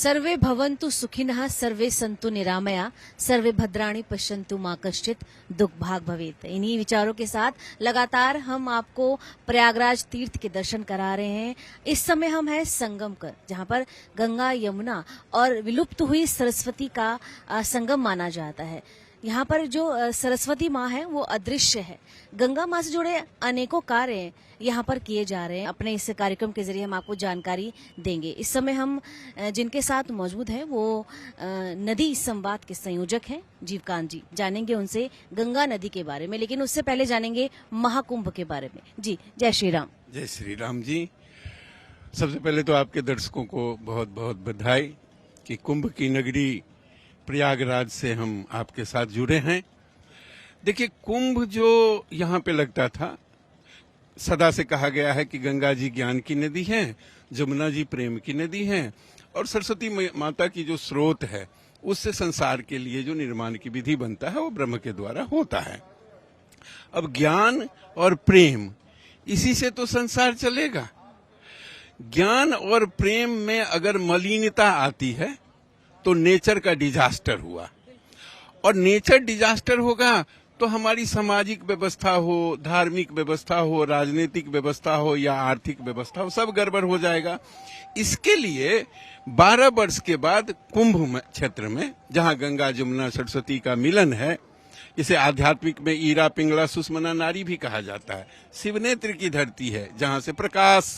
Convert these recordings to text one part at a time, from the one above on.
सर्वे भवन्तु सुखिनः सर्वे सन्तु निरामया सर्वे भद्राणि पश्यन्तु मां कश्चित् दुख भाग भवेत्। इन्हीं विचारों के साथ लगातार हम आपको प्रयागराज तीर्थ के दर्शन करा रहे हैं। इस समय हम हैं संगम कर, जहां पर गंगा यमुना और विलुप्त हुई सरस्वती का संगम माना जाता है। यहाँ पर जो सरस्वती माँ है वो अदृश्य है। गंगा माँ से जुड़े अनेकों कार्य यहाँ पर किए जा रहे हैं। अपने इस कार्यक्रम के जरिए हम आपको जानकारी देंगे। इस समय हम जिनके साथ मौजूद हैं वो नदी संवाद के संयोजक हैं जीवकांत जी। जानेंगे उनसे गंगा नदी के बारे में, लेकिन उससे पहले जानेंगे महाकुंभ के बारे में। जी, जय श्री राम। जय श्री राम जी। सबसे पहले तो आपके दर्शकों को बहुत बहुत बधाई कि कुंभ की नगरी प्रयागराज से हम आपके साथ जुड़े हैं। देखिए, कुंभ जो यहाँ पे लगता था, सदा से कहा गया है कि गंगा जी ज्ञान की नदी है, जमुना जी प्रेम की नदी है और सरस्वती माता की जो स्रोत है उससे संसार के लिए जो निर्माण की विधि बनता है वो ब्रह्म के द्वारा होता है। अब ज्ञान और प्रेम, इसी से तो संसार चलेगा। ज्ञान और प्रेम में अगर मलिनता आती है तो नेचर का डिजास्टर हुआ, और नेचर डिजास्टर होगा तो हमारी सामाजिक व्यवस्था हो, धार्मिक व्यवस्था हो, राजनीतिक व्यवस्था हो या आर्थिक व्यवस्था हो, सब गड़बड़ हो जाएगा। इसके लिए 12 वर्ष के बाद कुंभ क्षेत्र में, जहां गंगा जमुना सरस्वती का मिलन है, इसे आध्यात्मिक में ईरा पिंगला सुषमना नारी भी कहा जाता है। शिवनेत्र की धरती है जहां से प्रकाश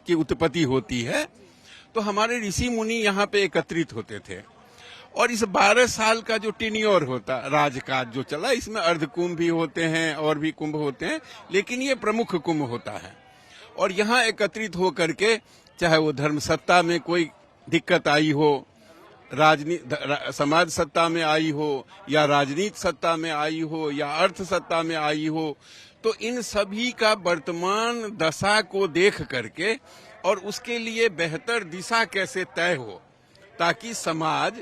की उत्पत्ति होती है। तो हमारे ऋषि मुनि यहाँ पे एकत्रित होते थे, और इस 12 साल का जो टेन्योर होता, राजकाज जो चला, इसमें अर्ध कुंभ भी होते हैं और भी कुंभ होते हैं, लेकिन ये प्रमुख कुंभ होता है। और यहाँ एकत्रित हो करके, चाहे वो धर्म सत्ता में कोई दिक्कत आई हो, समाज सत्ता में आई हो, या राजनीति सत्ता में आई हो, या अर्थ सत्ता में आई हो, तो इन सभी का वर्तमान दशा को देख करके और उसके लिए बेहतर दिशा कैसे तय हो, ताकि समाज,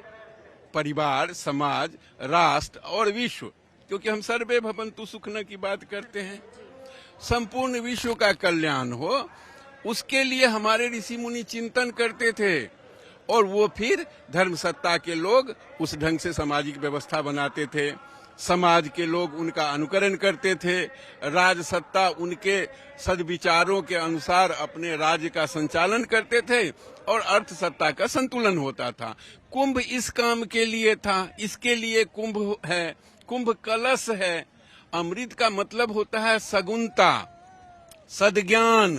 परिवार, समाज, राष्ट्र और विश्व, क्योंकि हम सर्वे भवन्तु सुखिनः की बात करते हैं, संपूर्ण विश्व का कल्याण हो, उसके लिए हमारे ऋषि मुनि चिंतन करते थे। और वो फिर धर्म सत्ता के लोग उस ढंग से सामाजिक व्यवस्था बनाते थे, समाज के लोग उनका अनुकरण करते थे, राज सत्ता उनके सद्विचारों के अनुसार अपने राज्य का संचालन करते थे, और अर्थ सत्ता का संतुलन होता था। कुंभ इस काम के लिए था, इसके लिए कुंभ है। कुंभ कलश है। अमृत का मतलब होता है सगुणता, सद्ज्ञान।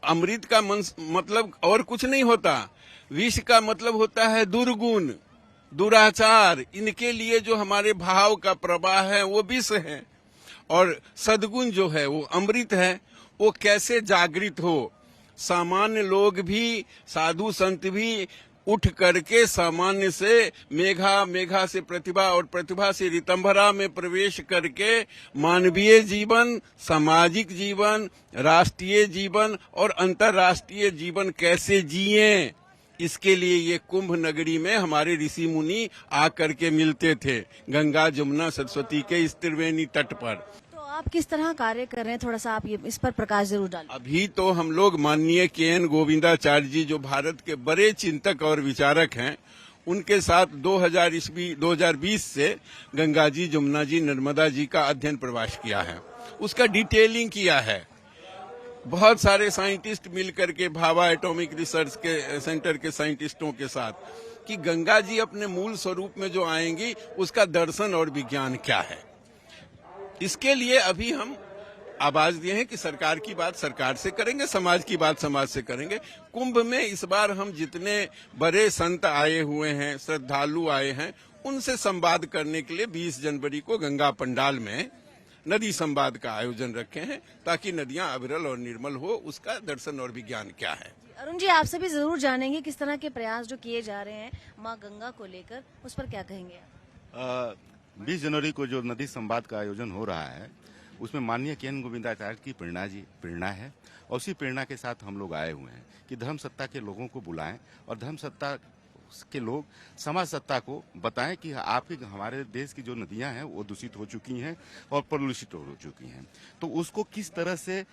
अमृत का मतलब और कुछ नहीं होता। विष का मतलब होता है दुर्गुण, दुराचार। इनके लिए जो हमारे भाव का प्रवाह है वो विष है, और सद्गुण जो है वो अमृत है। वो कैसे जागृत हो, सामान्य लोग भी, साधु संत भी उठ करके सामान्य से मेघा से प्रतिभा और प्रतिभा से ऋतंभरा में प्रवेश करके मानवीय जीवन, सामाजिक जीवन, राष्ट्रीय जीवन और अंतर्राष्ट्रीय जीवन कैसे जिएं, इसके लिए ये कुंभ नगरी में हमारे ऋषि मुनि आकर के मिलते थे, गंगा जमुना सरस्वती के इस त्रिवेणी तट पर। आप किस तरह कार्य कर रहे हैं, थोड़ा सा आप ये इस पर प्रकाश जरूर डालें। अभी तो हम लोग माननीय के.एन. गोविंदाचार्य जी, जो भारत के बड़े चिंतक और विचारक हैं, उनके साथ 2020 से गंगा जी, जमुना जी, नर्मदा जी का अध्ययन प्रवास किया है, उसका डिटेलिंग किया है। बहुत सारे साइंटिस्ट मिलकर के, भाभा एटॉमिक रिसर्च के सेंटर के साइंटिस्टों के साथ, कि गंगा जी अपने मूल स्वरूप में जो आएंगी उसका दर्शन और विज्ञान क्या है। इसके लिए अभी हम आवाज दिए हैं कि सरकार की बात सरकार से करेंगे, समाज की बात समाज से करेंगे। कुंभ में इस बार हम जितने बड़े संत आए हुए हैं, श्रद्धालु आए हैं, उनसे संवाद करने के लिए 20 जनवरी को गंगा पंडाल में नदी संवाद का आयोजन रखे हैं, ताकि नदियां अविरल और निर्मल हो, उसका दर्शन और विज्ञान क्या है। अरुण जी, आपसे भी जरूर जानेंगे किस तरह के प्रयास जो किए जा रहे हैं माँ गंगा को लेकर, उस पर क्या कहेंगे आप? 20 जनवरी को जो नदी संवाद का आयोजन हो रहा है, उसमें माननीय के.एन. गोविंदाचार्य की प्रेरणा है, और उसी प्रेरणा के साथ हम लोग आए हुए हैं कि धर्म सत्ता के लोगों को बुलाएं और धर्म सत्ता के लोग समाज सत्ता को बताएं कि आपकी, हमारे देश की जो नदियां हैं वो दूषित हो चुकी हैं और प्रदूषित हो चुकी हैं, तो उसको किस तरह से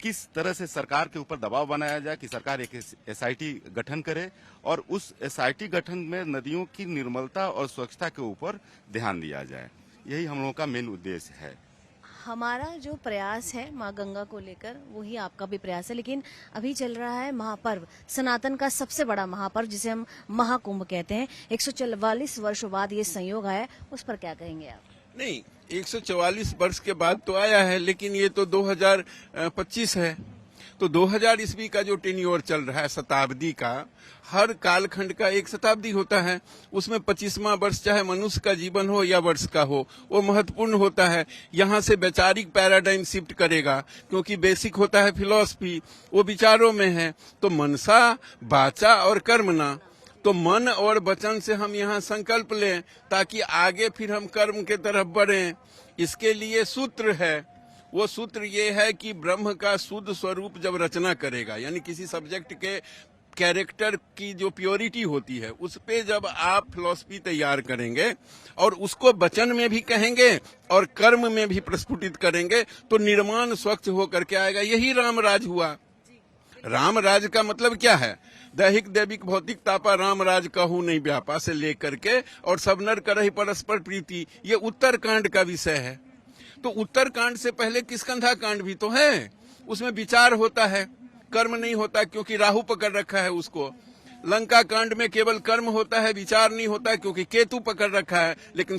किस तरह से सरकार के ऊपर दबाव बनाया जाए कि सरकार एक एसआईटी गठन करे और उस एसआईटी गठन में नदियों की निर्मलता और स्वच्छता के ऊपर ध्यान दिया जाए। यही हम लोगों का मेन उद्देश्य है। हमारा जो प्रयास है माँ गंगा को लेकर वही आपका भी प्रयास है, लेकिन अभी चल रहा है महापर्व, सनातन का सबसे बड़ा महापर्व जिसे हम महाकुंभ कहते हैं। 144 वर्षों बाद ये संयोग आया, उस पर क्या कहेंगे आप? नहीं, 144 वर्ष के बाद तो आया है, लेकिन ये तो 2025 है। तो 2000 ईस्वी का जो टेन्योर चल रहा है शताब्दी का, हर कालखंड का एक शताब्दी होता है। उसमें 25वां वर्ष चाहे मनुष्य का जीवन हो या वर्ष का हो, वो महत्वपूर्ण होता है। यहाँ से वैचारिक पैराडाइम शिफ्ट करेगा, क्योंकि बेसिक होता है फिलॉसफी, वो विचारों में है। तो मनसा वाचा और कर्मणा, तो मन और वचन से हम यहाँ संकल्प लें ताकि आगे फिर हम कर्म के तरफ बढ़ें। इसके लिए सूत्र है, वो सूत्र ये है कि ब्रह्म का शुद्ध स्वरूप जब रचना करेगा, यानी किसी सब्जेक्ट के कैरेक्टर की जो प्योरिटी होती है उस पे जब आप फिलॉसफी तैयार करेंगे और उसको वचन में भी कहेंगे और कर्म में भी प्रस्फुटित करेंगे तो निर्माण स्वच्छ होकर के आएगा। यही रामराज हुआ। रामराज का मतलब क्या है? दैहिक दैविक भौतिक तापा रामराज कहूँ नहीं व्यापा से लेकर के और सब नर करहि परस्पर प्रीति, ये उत्तरकांड का विषय है। तो उत्तरकांड से पहले किष्किंधा कांड भी तो है, उसमें विचार होता है, कर्म नहीं होता, क्योंकि राहु पकड़ रखा है उसको। लंका कांड में केवल कर्म होता है, विचार नहीं होता क्योंकि केतु पकड़ रखा है। लेकिन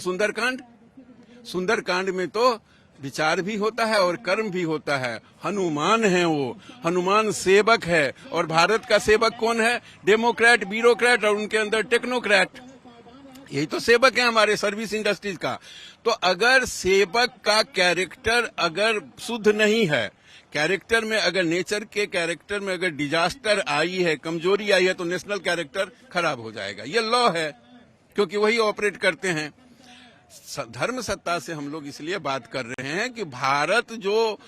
सुंदरकांड में तो विचार भी होता है और कर्म भी होता है। हनुमान है, वो हनुमान सेवक है। और भारत का सेवक कौन है? डेमोक्रेट, ब्यूरोक्रेट और उनके अंदर टेक्नोक्रेट। यही तो सेवक है हमारे सर्विस इंडस्ट्रीज का। तो अगर सेवक का कैरेक्टर अगर शुद्ध नहीं है, कैरेक्टर में अगर नेचर के कैरेक्टर में अगर डिजास्टर आई है, कमजोरी आई है, तो नेशनल कैरेक्टर खराब हो जाएगा। ये लॉ है, क्योंकि वही ऑपरेट करते हैं। धर्म सत्ता से हम लोग इसलिए बात कर रहे हैं कि भारत जो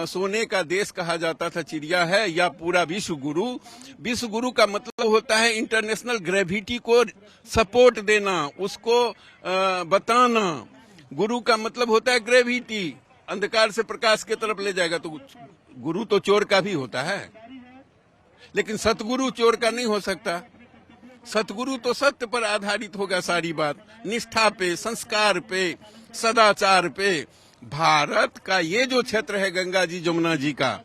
सोने का देश कहा जाता था चिड़िया है, या पूरा विश्व गुरु का मतलब होता है इंटरनेशनल ग्रेविटी को सपोर्ट देना, उसको बताना। गुरु का मतलब होता है ग्रेविटी, अंधकार से प्रकाश की तरफ ले जाएगा। तो गुरु तो चोर का भी होता है, लेकिन सतगुरु चोर का नहीं हो सकता। सतगुरु तो सत्य पर आधारित होगा, सारी बात निष्ठा पे, संस्कार पे, सदाचार पे। भारत का ये जो क्षेत्र है गंगा जी जमुना जी का,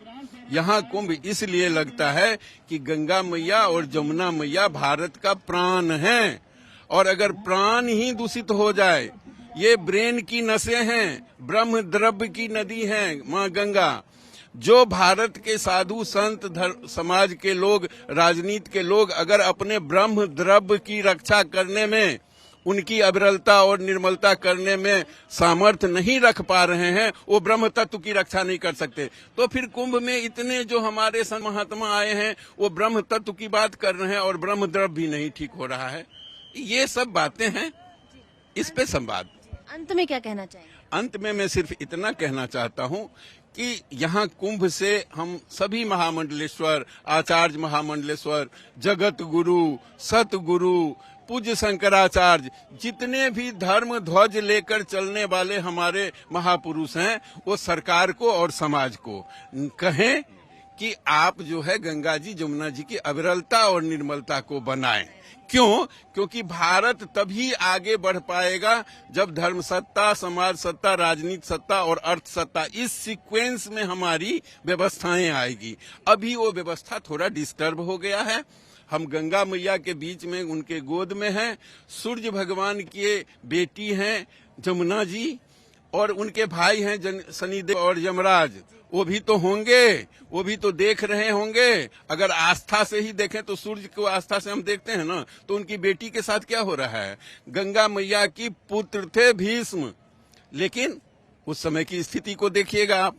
यहाँ कुंभ इसलिए लगता है कि गंगा मैया और जमुना मैया भारत का प्राण है। और अगर प्राण ही दूषित हो जाए, ये ब्रेन की नसें हैं, ब्रह्म द्रव्य की नदी है माँ गंगा। जो भारत के साधु संत समाज के लोग, राजनीति के लोग अगर अपने ब्रह्म द्रव्य की रक्षा करने में, उनकी अविरलता और निर्मलता करने में सामर्थ्य नहीं रख पा रहे हैं, वो ब्रह्म तत्व की रक्षा नहीं कर सकते। तो फिर कुंभ में इतने जो हमारे संत महात्मा आए हैं वो ब्रह्म तत्व की बात कर रहे हैं और ब्रह्म द्रव्य भी नहीं ठीक हो रहा है। ये सब बातें हैं, इस पे संवाद। अंत में क्या कहना चाहेंगे? अंत में मैं सिर्फ इतना कहना चाहता हूँ कि यहाँ कुंभ से हम सभी महामंडलेश्वर, आचार्य महामंडलेश्वर, जगत गुरु, सतगुरु, पूज्य शंकराचार्य, जितने भी धर्म ध्वज लेकर चलने वाले हमारे महापुरुष हैं, वो सरकार को और समाज को कहें कि आप जो है गंगा जी जमुना जी की अविरलता और निर्मलता को बनाएं। क्यों? क्योंकि भारत तभी आगे बढ़ पाएगा जब धर्म सत्ता, समाज सत्ता, राजनीति सत्ता और अर्थ सत्ता, इस सीक्वेंस में हमारी व्यवस्थाएं आएगी। अभी वो व्यवस्था थोड़ा डिस्टर्ब हो गया है। हम गंगा मैया के बीच में उनके गोद में हैं, सूर्य भगवान की बेटी हैं जमुना जी, और उनके भाई हैं शनिदेव और यमराज। वो भी तो होंगे, वो भी तो देख रहे होंगे। अगर आस्था से ही देखें तो सूर्य को आस्था से हम देखते हैं ना, तो उनकी बेटी के साथ क्या हो रहा है? गंगा मैया की पुत्र थे भीष्म, लेकिन उस समय की स्थिति को देखिएगा आप।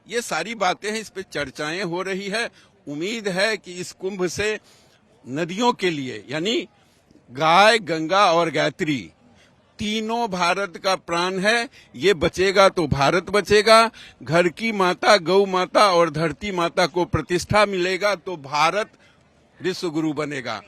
ये सारी बातें हैं, इस पे चर्चाएं हो रही है। उम्मीद है कि इस कुंभ से नदियों के लिए, यानी गाय, गंगा और गायत्री, तीनों भारत का प्राण है। ये बचेगा तो भारत बचेगा। घर की माता, गौ माता और धरती माता को प्रतिष्ठा मिलेगा तो भारत विश्व गुरु बनेगा।